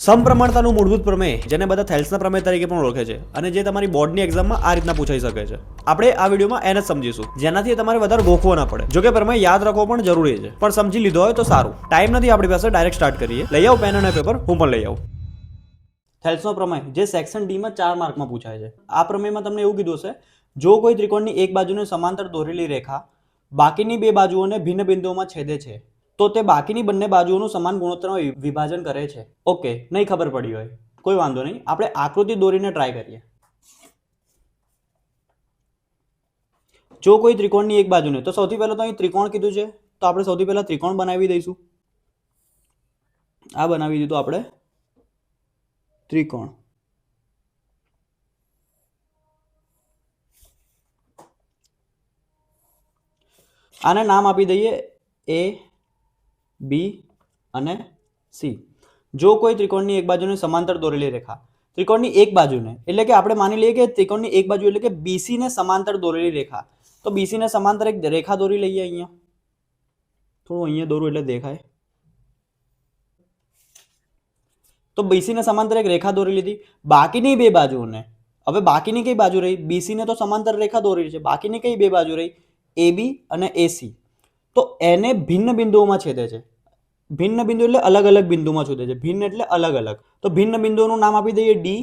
સમપ્રમાણતાનું મૂળભૂત પ્રમેય, જેને બધા થેલ્સના પ્રમેય તરીકે પણ ઓળખે છે અને જે તમારી બોર્ડની એક્ઝામમાં આ રીતના પૂછાઈ શકે છે. આપણે આ વિડીયોમાં એને જ સમજીશું, જેનાથી તમારે વધારે ગોખવો ના પડે. જો કે પ્રમેય યાદ રાખવો પણ જરૂરી છે, પણ સમજી લીધો હોય તો સારું. ટાઈમ નથી આપણી પાસે, ડાયરેક્ટ સ્ટાર્ટ કરીએ. લઈ આવો પેન અને પેપર, હું પણ લઈ આવું. થેલ્સનો પ્રમેય, જે સેક્શન ડીમાં 4 માર્કમાં પૂછાય છે. આ પ્રમેયમાં તમને એવું કીધું છે, જો કોઈ ત્રિકોણની એક બાજુને સમાંતર દોરેલી રેખા બાકીની બે બાજુઓને ભિન્ન બિંદુઓમાં છેદે છે, તો તે બાકીની બંને બાજુઓનું સમાન ગુણોત્તરમાં વિભાજન કરે છે. ઓકે, નહીં ખબર પડી હોય કોઈ વાંધો નહીં, આપણે આકૃતિ દોરીને ટ્રાય કરીએ. જો કોઈ ત્રિકોણની એક બાજુને, તો સૌથી પહેલા તો અહીં ત્રિકોણ કીધું છે, તો આપણે સૌથી પહેલા ત્રિકોણ બનાવી દઈશું. આ બનાવી દીધું આપણે ત્રિકોણ. આને નામ આપી દઈએ એ, બી અને સી. જો કોઈ ત્રિકોણની એક બાજુને સમાંતર દોરેલી રેખા, ત્રિકોણની એક બાજુને એટલે કે આપણે માની લઈએ કે ત્રિકોણની એક બાજુ એટલે કે બીસી ને સમાંતર દોરેલી રેખા, તો બીસી ને સમાંતર એક રેખા દોરી લઈએ. અહીંયા થોડું અહીંયા દોરું એટલે દેખાય. તો બીસી ને સમાંતર એક રેખા દોરી લીધી. બાકીની બે બાજુઓને, હવે બાકીની કઈ બાજુ રહી? બીસી ને તો સમાંતર રેખા દોરી છે, બાકીની કઈ બે બાજુ રહી? એ બી અને એસી. તો એને ભિન્ન બિંદુઓમાં છેદે છે. ભિન્ન બિંદુ એટલે અલગ અલગ બિંદુમાં છેદે છે. ભિન્ન એટલે અલગ અલગ. તો ભિન્ન બિંદુઓનું નામ આપી દઈએ ડી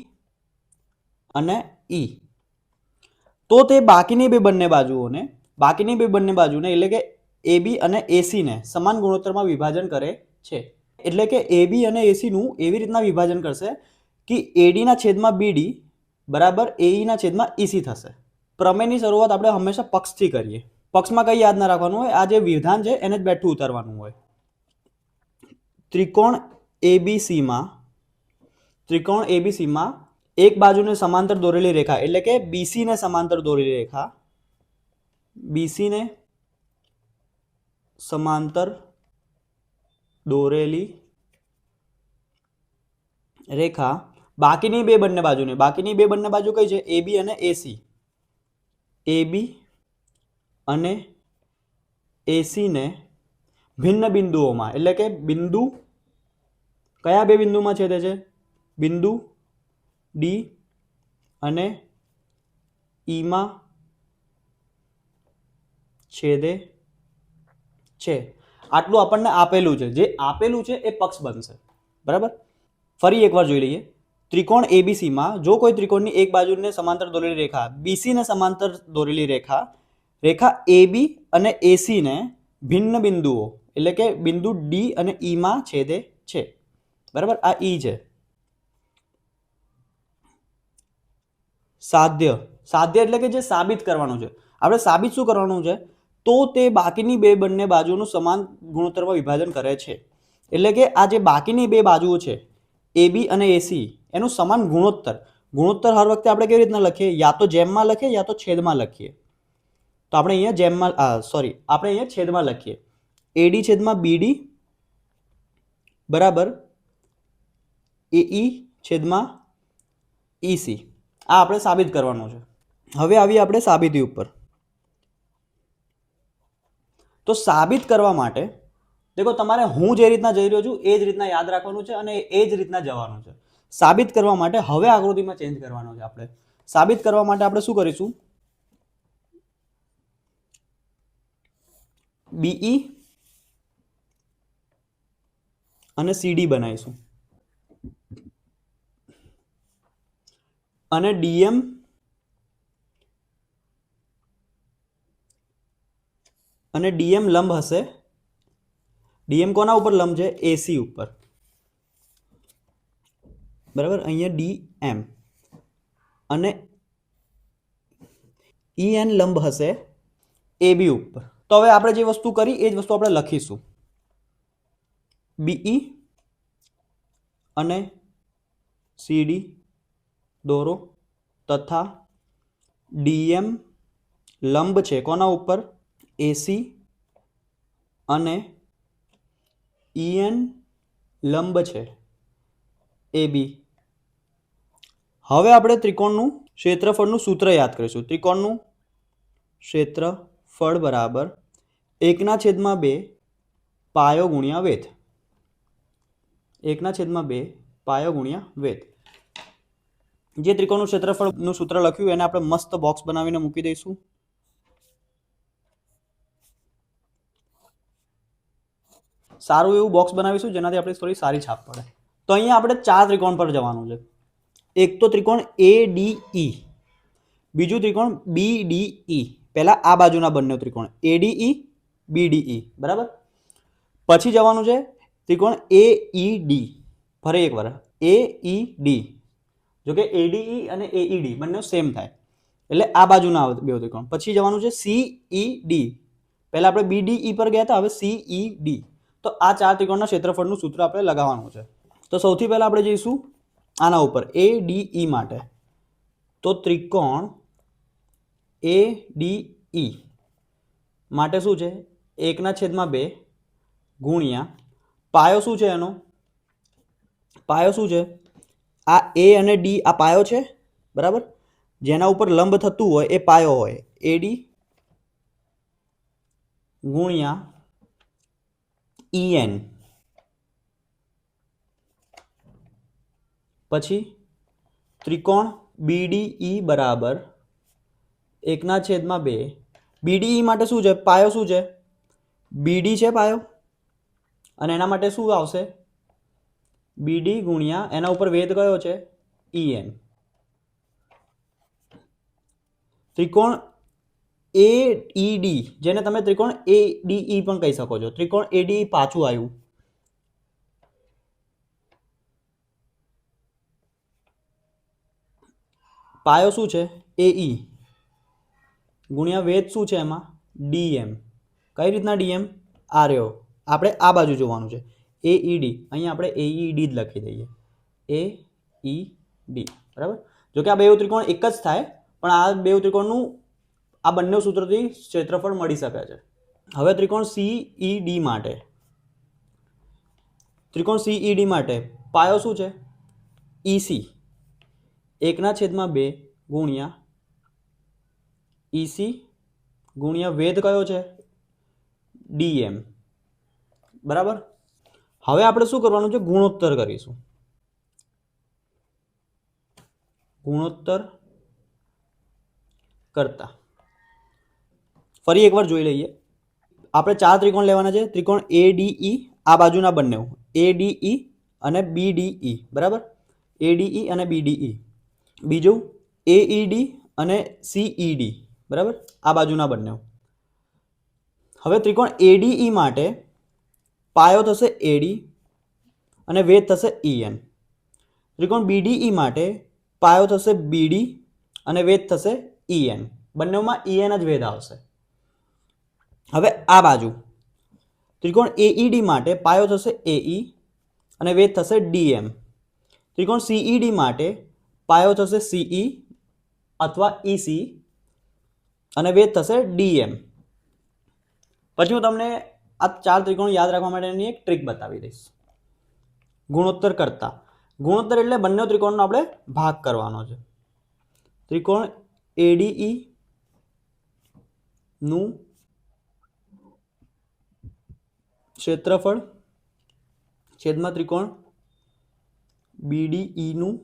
અને ઈ. તો તે બાકીની બે બંને બાજુને એટલે કે એ બી અને એસી ને સમાન ગુણોત્તરમાં વિભાજન કરે છે. એટલે કે એ બી અને એસી નું એવી રીતના વિભાજન કરશે કે એડી ના છેદમાં બીડી બરાબર એઈ ના છેદમાં ઈસી થશે. પ્રમેયની શરૂઆત આપણે હંમેશા પક્ષથી કરીએ. પક્ષમાં કઈ યાદ ના રાખવાનું હોય, આ જે વિધાન છે એને જ બેઠું ઉતારવાનું હોય. ત્રિકોણ એબીસીમાં એક બાજુને સમાંતર દોરેલી રેખા એટલે કે બીસી ને સમાંતર દોરેલી રેખા, બીસી ને સમાંતર દોરેલી રેખા બાકીની બે બંને બાજુ કઈ છે? એ બી અને એસી. એ બી અને એસી ને ભિન્ન બિંદુઓમાં એટલે કે બિંદુ કયા બે બિંદુમાં છેદે છે? બિંદુ ડી અને ઈમાં છેદે છે. આટલું આપણને આપેલું છે. જે આપેલું છે એ પક્ષ બનશે. બરાબર, ફરી એકવાર જોઈ લઈએ. ત્રિકોણ એબીસીમાં જો કોઈ ત્રિકોણની એક બાજુને સમાંતર દોરેલી રેખા, બીસી ને સમાંતર દોરેલી રેખા એ બી અને એસી ને ભિન્ન બિંદુઓ એટલે કે બિંદુ ડી અને ઈ માં છેદે છે. બરાબર, આ ઈ છે. સાધ્ય એટલે કે જે સાબિત કરવાનું છે. આપણે સાબિત શું કરવાનું છે? તો તે બાકીની બે બંને બાજુનું સમાન ગુણોત્તરમાં વિભાજન કરે છે. એટલે કે આ જે બાકીની બે બાજુઓ છે એ બી અને એસી એનું સમાન ગુણોત્તર હર વખતે આપણે કેવી રીતના લખીએ? યા તો જેમમાં લખીએ યા તો છેદમાં લખીએ. તો આપણે અહીંયા છેદમાં લખીએ. એડી છેદમાં બીડી બરાબર એઈ છેદમાં ઈસી. આ આપણે સાબિત કરવાનું છે. હવે આવીએ આપણે સાબિતી ઉપર. તો સાબિત કરવા માટે દેખો તમારે હું જે રીતના જઈ રહ્યો છું એ જ રીતના યાદ રાખવાનું છે અને એ જ રીતના જવાનું છે. સાબિત કરવા માટે હવે આકૃતિમાં ચેન્જ કરવાનો છે. આપણે સાબિત કરવા માટે આપણે શું કરીશું? બીઈ અને સીડી બનાવીશું અને ડીએમ લંબ હશે. ડીએમ કોના ઉપર લંબ છે? એસી ઉપર. બરાબર, અહીંયા ડીએમ અને ઈએન લંબ હશે એબી ઉપર. તો હવે આપણે જે વસ્તુ કરી એ જ વસ્તુ આપણે લખીશું. બીઈ અને સીડી દોરો તથા ડીએમ લંબ છે કોના ઉપર? એસી અને ઈએન લંબ છે એ બી. હવે આપણે ત્રિકોણનું ક્ષેત્રફળનું સૂત્ર યાદ કરીશું. ત્રિકોણનું ક્ષેત્રફળ બરાબર 1/2 પાયો ગુણ્યા વેધ. 1/2 પાયો ગુણ્યા વેધ. જે ત્રિકોણનું ક્ષેત્રફળનું સૂત્ર લખ્યું એને આપણે મસ્ત બોક્સ બનાવીને મૂકી દઈશું. સારું એવું બોક્સ બનાવીશું જેનાથી આપણે થોડી સારી છાપ પડે. તો અહીંયા આપણે 4 ત્રિકોણ પર જવાનું છે. એક તો ત્રિકોણ ADE, બીજું ત્રિકોણ BDE. પહેલા આ બાજુના બંને ત્રિકોણ ADE BDE, બરાબર. પછી જવાનું છે ત્રિકોણ AED. ફરી એકવાર AED, જો કે ADE અને AED બંને સેમ થાય એટલે આ બાજુના બે ત્રિકોણ. પછી જવાનું છે CED. પહેલા આપણે BDE પર ગયા હતા, હવે CED. તો આ 4 ત્રિકોણના ક્ષેત્રફળનું સૂત્ર આપણે લગાવવાનું છે. તો સૌથી પહેલા આપણે જઈશું આના ઉપર ADE માટે. તો ત્રિકોણ ADE માટે શું છે? 1/2 ગુણ્યા પાયો શું છે એનો? પાયો શું છે? આ A અને D આ પાયો છે, બરાબર. જેના ઉપર લંબ થતું હોય એ પાયો હોય. AD ગુણ્યા EN. પછી ત્રિકોણ BDE બરાબર 1/2. BDE માટે શું છે? પાયો શું છે? BD છે પાયો, અને એના માટે શું આવશે? BD ગુણ્યા એના ઉપર વેધ કયો છે? EN. ત્રિકોણ AED, જેને તમે ત્રિકોણ ADE પણ કહી શકો છો. ત્રિકોણ ADE પાછું આવ્યું. પાયો શું છે? AE ગુણ્યા વેધ શું છે એમાં? DM. કઈ રીતના DM? આ રહ્યો, આપણે આ બાજુ જોવાનું છે. AED, અહીંયા આપણે AED જ લખી દઈએ. AED, બરાબર. જો કે આ બે ત્રિકોણ એક જ થાય, પણ આ બે ત્રિકોણનું આ બંને સૂત્રથી ક્ષેત્રફળ મળી શકે છે. હવે ત્રિકોણ CED માટે. ત્રિકોણ CED માટે પાયો શું છે? EC. 1/2 ગુણ્યા EC ગુણ્યા વેધ કયો છે? DM, બરાબર. હવે આપણે શું કરવાનું છે? ગુણોત્તર કરીશું. ગુણોત્તર કરતા ફરી એકવાર જોઈ લઈએ. આપણે 4 ત્રિકોણ લેવાના છે. ત્રિકોણ ADE, આ બાજુના બંને ADE અને BDE, બરાબર. ADE અને BDE. બીજું AED અને CED, બરાબર. આ બાજુના બંને. હવે ત્રિકોણ ADE માટે પાયો થશે AD અને વેધ થશે EN. ત્રિકોણ BDE માટે પાયો થશે BD અને વેધ થશે EN. બંનેમાં EN જ વેધ આવશે. હવે આ બાજુ ત્રિકોણ AED માટે પાયો થશે AE અને વેધ થશે DM. ત્રિકોણ CED માટે પાયો થશે CE અથવા EC અને વેધ થશે DM. પછી હું તમને આ 4 ત્રિકોણ યાદ રાખવા માટેની એક ટ્રીક બતાવી દઈશ. ગુણોત્તર કરતા. ગુણોત્તર એટલે બંને ત્રિકોણનો આપણે ભાગ કરવાનો છે. ત્રિકોણ ADE નું ક્ષેત્રફળ છેદમાં ત્રિકોણ BDE નું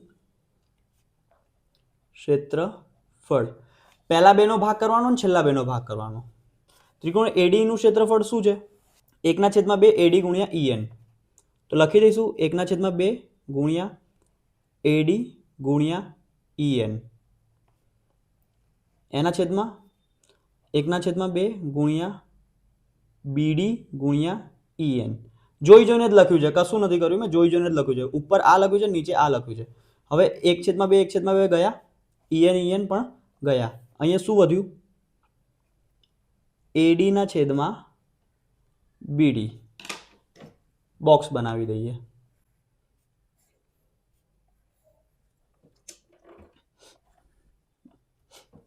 ક્ષેત્રફળ. પહેલા બેનો ભાગ કરવાનો અને છેલ્લા બેનો ભાગ કરવાનો. ત્રિકોણ ADE નું ક્ષેત્રફળ શું છે? 1/2 AD ગુણ્યા EN. તો લખી દઈશું 1/2 ગુણ્યા AD ગુણ્યા EN. એના છેદમાં 1/2 ગુણ્યા BD ગુણ્યા EN. જોઈ જોઈને જ લખ્યું છે, કશું નથી કર્યું મેં, જોઈ જોઈને જ લખ્યું છે. ઉપર આ લખ્યું છે, નીચે આ લખ્યું છે. હવે 1/2 ગયા, EN પણ ગયા. અહીંયા શું વધ્યું? AD ના છેદમાં BD. બોક્સ બનાવી દઈએ.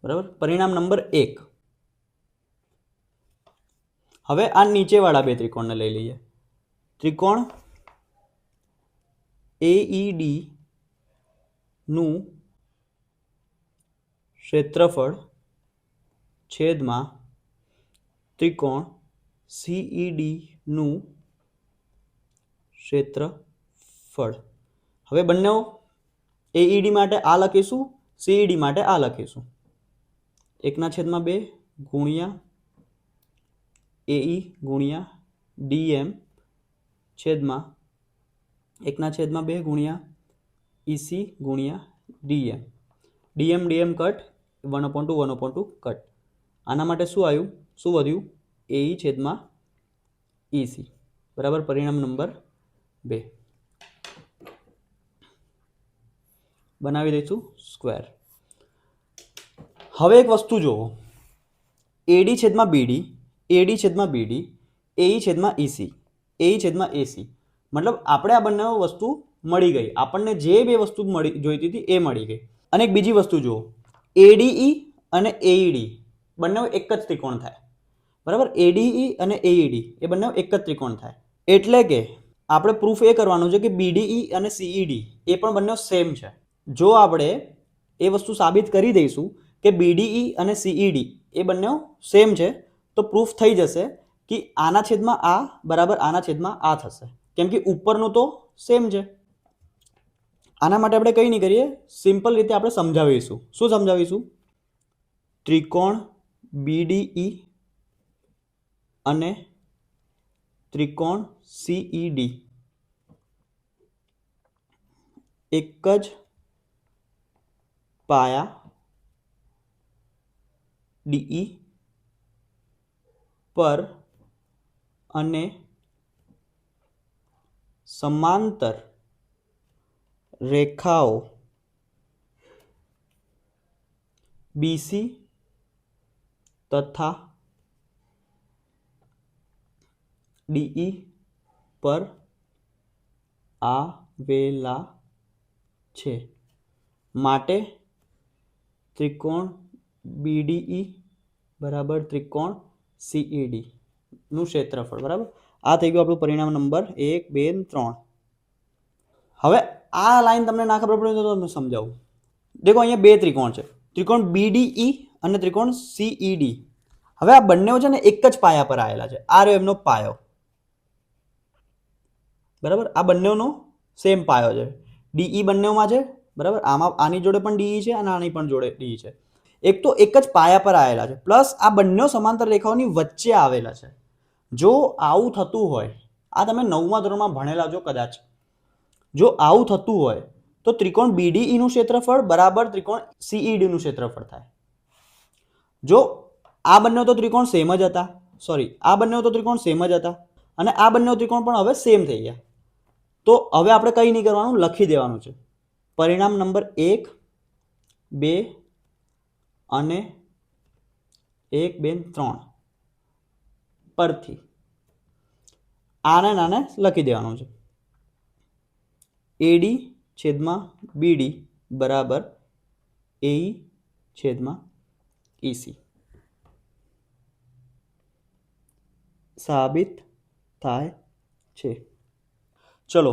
બરાબર. પરિણામ નંબર 1. હવે આ નીચેવાળા બે ત્રિકોણને લઈ લઈએ. ત્રિકોણ AED નું ક્ષેત્રફળ છેદમાં ત્રિકોણ CED નું ક્ષેત્રફળ. હવે બંને એઈડી માટે આ લખીશું, સીઈડી માટે આ લખીશું. 1/2 ગુણ્યા એઈ ગુણ્યા ડીએમ છેદમાં 1/2 ગુણ્યા ઈસી ગુણ્યા ડીએમ. DM cut, 1/2 cut. આના માટે શું આવ્યું, શું વધ્યું? એઈ છેદમાં ઈસી બરાબર. પરિણામ નંબર 2 બનાવી દઈશું સ્ક્વેર. હવે એક વસ્તુ જુઓ, એડી છેદમાં બીડી, એડી છેદમાં બીડી, એઈ છેદમાં ઈસી, એઈ છેદમાં એસી. મતલબ આપણે આ બંને વસ્તુ મળી ગઈ, આપણને જે બે વસ્તુ જોઈતી હતી એ મળી ગઈ. અને એક બીજી વસ્તુ જુઓ, એડીઈ અને એઈડી બંને એક જ ત્રિકોણ થાય બરાબર. એડીઈ અને એઈડી એ બંને એક જ ત્રિકોણ થાય. એટલે કે આપણે પ્રૂફ એ કરવાનું છે કે બીડીઈ અને સીઈડી એ પણ બંને સેમ છે. જો આપણે એ વસ્તુ સાબિત કરી દઈશું કે બીડીઈ અને સીઈડી એ બંને સેમ છે તો પ્રૂફ થઈ જશે કે આના છેદમાં આ બરાબર આના છેદમાં આ થશે, કેમ કે ઉપરનું તો સેમ છે. આના માટે આપણે કંઈ નહીં કરીએ, સિમ્પલ રીતે આપણે સમજાવીશું. શું સમજાવીશું? ત્રિકોણ બીડીઈ અને ત્રિકોણ સીઈડી એક જ પાયા ડીઈ પર અને સમાંતર રેખાઓ બીસી તથા ડીઈ પર આવેલા છે. માટે ત્રિકોણ બીડીઈ બરાબર ત્રિકોણ સીઈડી નું ક્ષેત્રફળ બરાબર. આ થઈ ગયું આપણું પરિણામ નંબર 1, 2, 3. હવે આ લાઈન તમને ના ખબર પડે તો તમને સમજાવું. દેખો અહીંયા બે ત્રિકોણ છે, ત્રિકોણ બીડીઈ અને ત્રિકોણ સીઈડી. હવે આ બંને છે ને એક જ પાયા પર આવેલા છે. આ રહ્યો એમનો પાયો બરાબર. આ બંનેનો સેમ પાયો છે, ડીઈ બંનેમાં છે બરાબર. આમાં આની જોડે પણ ડીઈ છે અને આની પણ જોડે ડી છે. એક તો એક જ પાયા પર આવેલા છે, પ્લસ આ બંને સમાંતર રેખાઓની વચ્ચે આવેલા છે. જો આવું થતું હોય, આ તમે 9મા ધોરણમાં ભણેલા છો કદાચ, જો આવું થતું હોય તો ત્રિકોણ બીડીઈ નું ક્ષેત્રફળ બરાબર ત્રિકોણ સીઈડી નું ક્ષેત્રફળ થાય. જો આ બંને તો ત્રિકોણ સેમ જ હતા, સોરી આ બંને તો ત્રિકોણ સેમ જ હતા અને આ બંને ત્રિકોણ પણ હવે સેમ થઈ ગયા. તો હવે આપણે કંઈ નહીં કરવાનું, લખી દેવાનું છે. પરિણામ નંબર 1, 2 અને 1, 2, 3 પરથી આને લખી દેવાનું છે. એડી છેદમાં બીડી બરાબર એઈ છેદમાં ઈસી સાબિત થાય છે. ચલો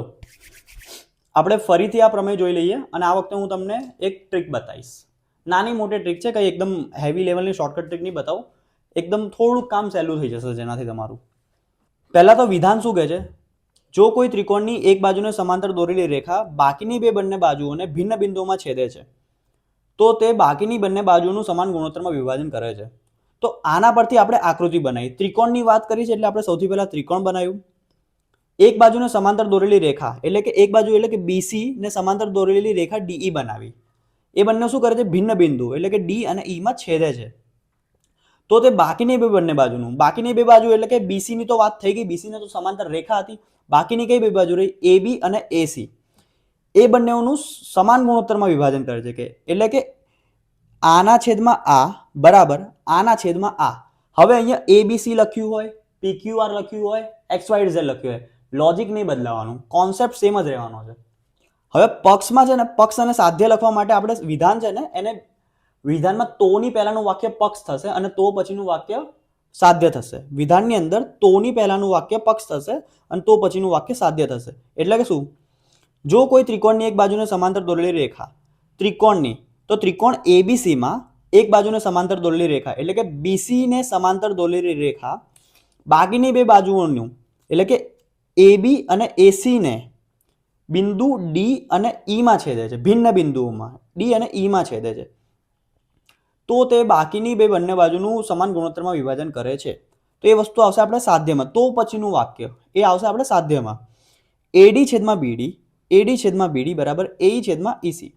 આપણે ફરીથી આ પ્રમેય જોઈ લઈએ અને આ વખતે હું તમને એક ટ્રીક બતાવીશ. નાની મોટી ટ્રીક છે, કંઈ એકદમ હેવી લેવલની શોર્ટકટ ટ્રીક નહીં બતાવું, એકદમ થોડુંક કામ સહેલું થઈ જશે જેનાથી તમારું. પહેલાં તો વિધાન શું કહે છે? જો કોઈ ત્રિકોણની એક બાજુને સમાંતર દોરેલી રેખા બાકીની બંને બાજુઓને ભિન્ન બિંદુઓમાં છેદે છે તો તે બાકીની બંને બાજુઓનું સમાન ગુણોત્તરમાં વિભાજન કરે છે. તો આના પરથી આપણે આકૃતિ બનાવી. ત્રિકોણની વાત કરી છે એટલે આપણે સૌથી પહેલા ત્રિકોણ બનાવ્યું. એક બાજુને સમાંતર દોરેલી રેખા એટલે કે એક બાજુ એટલે કે બીસી ને સમાંતર દોરેલી રેખા ડીઈ બનાવી. એ બંને શું કરે છે? ભિન્ન બિંદુ એટલે કે ડી અને ઈ માં છેદે છે. તો તે બાકીની બંને બાજુનું, બાકીની બે બાજુ એટલે કે બીસી ની તો વાત થઈ ગઈ, બીસી ને તો સમાંતર રેખા હતી. બાકીની કઈ બે બાજુ રહી? એબી અને એસી. એ બંનેનું સમાન ગુણોત્તરમાં વિભાજન કરે છે કે એટલે કે આના છેદમાં આ બરાબર આના છેદમાં આ. હવે અહીંયા એબીસી લખ્યું હોય, પીક્યુઆર લખ્યું હોય, XYZ લખ્યું હોય, લોજિક નહીં બદલાવાનું, કોન્સેપ્ટ સેમ જ રહેવાનો છે. હવે પક્ષમાં છે ને, પક્ષ અને સાધ્ય લખવા માટે આપણે વિધાન છે ને એને વિધાનમાં તોની પહેલાનું વાક્ય પક્ષ થશે અને તો પછીનું વાક્ય સાધ્ય થશે. વિધાનની અંદર તોની પહેલાનું વાક્ય પક્ષ થશે અને તો પછીનું વાક્ય સાધ્ય થશે. એટલે કે શું? જો કોઈ ત્રિકોણની એક બાજુને સમાંતર દોરેલી રેખા ત્રિકોણની, તો ત્રિકોણ એબીસીમાં એક બાજુને સમાંતર દોરેલી રેખા એટલે કે બીસી ને સમાંતર દોરેલી રેખા બાકીની બે બાજુઓનું એટલે કે એબી અને એસી ને બિંદુ ડી અને ઈમાં છેદે છે, ભિન્ન બિંદુઓમાં ડી અને ઈમાં છેદે છે, તો તે બાકીની બે બંને બાજુનું સમાન ગુણોત્તરમાં વિભાજન કરે છે. તો એ વસ્તુ આવશે આપણે સાધ્યમાં. તો પછીનું વાક્ય એ આવશે આપણે સાધ્યમાં. એડી છેદમાં બીડી, એડી છેદમાં બીડી બરાબર એઈ છેદમાં ઈસી.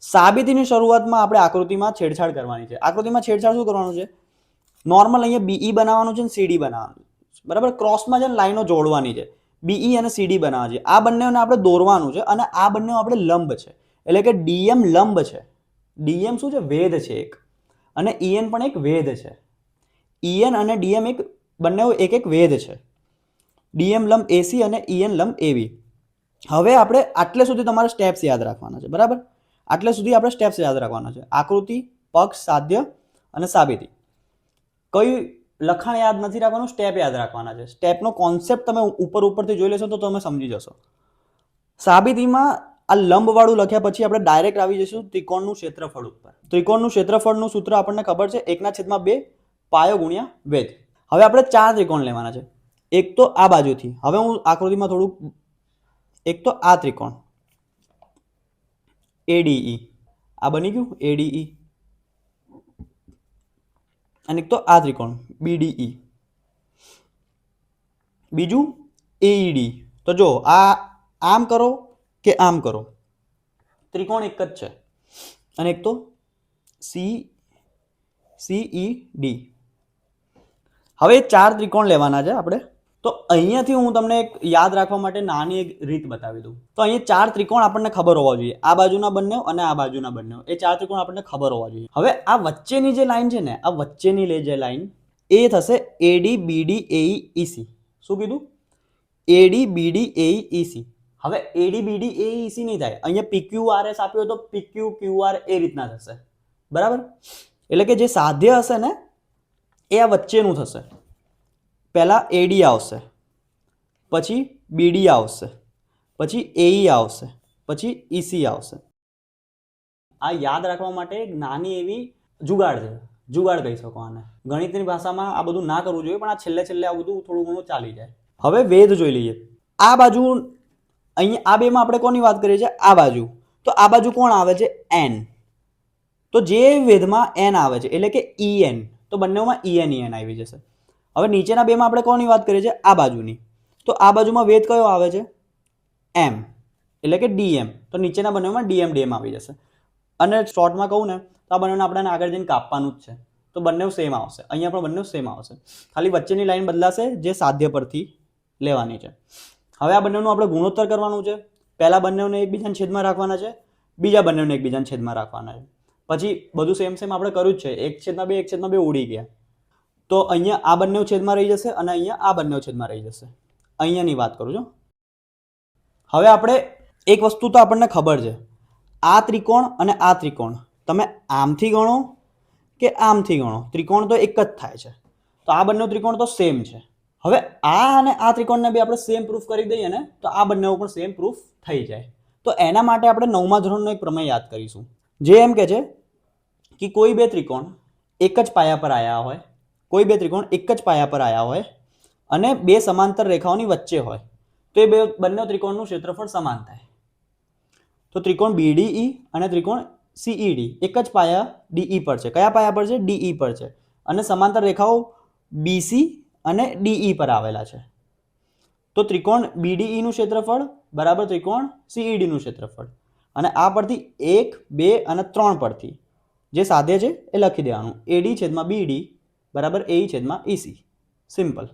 સાબિતીની શરૂઆતમાં આપણે આકૃતિમાં છેડછાડ કરવાની છે. આકૃતિમાં છેડછાડ શું કરવાનું છે? નોર્મલ અહીંયા બીઈ બનાવવાનું છે ને સીડી બનાવવાનું છે, બરાબર. ક્રોસમાં છે ને લાઈનો જોડવાની છે, બીઈ અને સીડી બનાવવા છે. આ બંનેને આપણે દોરવાનું છે અને આ બંને આપણે લંબ છે, એટલે કે ડીએમ લંબ છે. ડીએમ શું છે? વેધ છે એક, અને ઈએન પણ એક વેધ છે. ઈએન અને ડીએમ એક બંને એક એક વેધ છે. ડીએમ લંબ એસી અને ઈએન લંબ એવી. હવે આપણે આટલે સુધી તમારે સ્ટેપ્સ યાદ રાખવાના છે, બરાબર. આટલે સુધી આપણે સ્ટેપ્સ યાદ રાખવાના છે. આકૃતિ, પક્ષ, સાધ્ય અને સાબિતી. કઈ લખાણ યાદ નથી રાખવાનું, સ્ટેપ યાદ રાખવાના છે. સ્ટેપનો કોન્સેપ્ટ તમે ઉપરથી જોઈ લેશો તો તમે સમજી જશો. સાબિતીમાં આ લંબવાળું લખ્યા પછી આપણે ડાયરેક્ટ આવી જઈશું ત્રિકોણનું ક્ષેત્રફળ ઉપર. ત્રિકોણનું ક્ષેત્રફળનું સૂત્ર આપણને ખબર છે, 1/2 પાયો ગુણ્યા વેધ. હવે આપણે 4 ત્રિકોણ લેવાના છે. એક તો આ બાજુથી, હવે હું આકૃતિમાં થોડુંક, એક તો આ ત્રિકોણ એડીઈ, આ બની ગયું એડીઈ, અને એક તો આ ત્રિકોણ બીડીઈ, બીજું એઈડી. તો જો આ આમ કરો કે આમ કરો, ત્રિકોણ એક જ છે. અને એક તો સીઈડી. હવે 4 ત્રિકોણ લેવાના છે આપણે. તો અહીંયાથી હું તમને એક યાદ રાખવા માટે નાની એક રીત બતાવી દઉં. તો અહીંયા 4 ત્રિકોણ આપણને ખબર હોવા જોઈએ, આ બાજુના બંને અને આ બાજુના બંને, એ 4 ત્રિકોણ આપણને ખબર હોવા જોઈએ. હવે આ વચ્ચેની જે લાઈન છે ને, આ વચ્ચેની જે લાઈન એ થશે એડી બીડી એઈ ઈસી. શું કીધું? એડી બીડી એઈ ઈસી. હવે એડી બીડી એઈ ઈસી નહીં થાય, અહીંયા પીક્યુઆરએસ આપ્યો તો પીક્યુ ક્યુઆર એ રીતના થશે, બરાબર. એટલે કે જે સાધ્ય હશે ને એ આ વચ્ચેનું થશે. પહેલા એડી આવશે, પછી બીડી આવશે, પછી એઈ આવશે, પછી ઈસી આવશે. આ યાદ રાખવા માટે એક નાની એવી જુગાડ છે, જુગાડ કહી શકો આને. ગણિતની ભાષામાં આ બધું ના કરવું જોઈએ, પણ આ છેલ્લે આ બધું થોડું ઘણું ચાલી જાય. હવે વેધ જોઈ લઈએ. આ બાજુ અહીંયા આ બેમાં આપણે કોની વાત કરીએ છીએ? આ બાજુ. તો આ બાજુ કોણ આવે છે? એન. તો જે વેધમાં એન આવે છે એટલે કે ઈએન, તો બંનેમાં ઈએન આવી જશે. હવે નીચેના બેમાં આપણે કોની વાત કરીએ છીએ? આ બાજુની. તો આ બાજુમાં વેધ કયો આવે છે? એમ, એટલે કે ડીએમ. તો નીચેના બંનેમાં ડીએમ આવી જશે. અને શોર્ટમાં કહું ને તો આ બંનેને આપણે આગળ જઈને કાપવાનું જ છે, તો બંને સેમ આવશે. અહીંયા પણ બંને સેમ આવશે, ખાલી વચ્ચેની લાઈન બદલાશે જે સાધ્ય પરથી લેવાની છે. હવે આ બંનેનું આપણે ગુણોત્તર કરવાનું છે. પહેલા બંનેને એકબીજાના છેદમાં રાખવાના છે, બીજા બંનેને એકબીજાના છેદમાં રાખવાના છે. પછી બધું સેમ આપણે કર્યું જ છે. 1/2 ઉડી ગયા. તો અહીંયા આ બંને છેદમાં રહી જશે અને અહીંયા આ બંને છેદમાં રહી જશે. અહીંયાની વાત કરું છું. હવે આપણે એક વસ્તુ તો આપણને ખબર છે, આ ત્રિકોણ અને આ ત્રિકોણ તમે આમથી ગણો કે આમથી ગણો, ત્રિકોણ તો એક જ થાય છે. તો આ બંને ત્રિકોણ તો સેમ છે. હવે આ અને આ ત્રિકોણને બી આપણે સેમ પ્રૂફ કરી દઈએ ને તો આ બંને પણ સેમ પ્રૂફ થઈ જાય. તો એના માટે આપણે 9મા ધોરણનો એક પ્રમેય યાદ કરીશું, જે એમ કે છે કે કોઈ બે ત્રિકોણ એક જ પાયા પર આવ્યા હોય, કોઈ બે ત્રિકોણ એક જ પાયા પર આવ્યા હોય અને બે સમાંતર રેખાઓની વચ્ચે હોય, તો એ બંને ત્રિકોણનું ક્ષેત્રફળ સમાન થાય. તો ત્રિકોણ બીડીઈ અને ત્રિકોણ સીઈડી એક જ પાયા ડીઈ પર છે. કયા પાયા પર છે? ડીઈ પર છે. અને સમાંતર રેખાઓ બીસી અને ડીઈ પર આવેલા છે. તો ત્રિકોણ બીડીઈ નું ક્ષેત્રફળ બરાબર ત્રિકોણ સીઈડી નું ક્ષેત્રફળ. અને આ પરથી 1, 2 અને 3 પરથી જે સાધ્ય છે એ લખી દેવાનું. એડી છેદમાં બીડી બરાબર એઈ છેદમાં ઈસી. સિમ્પલ.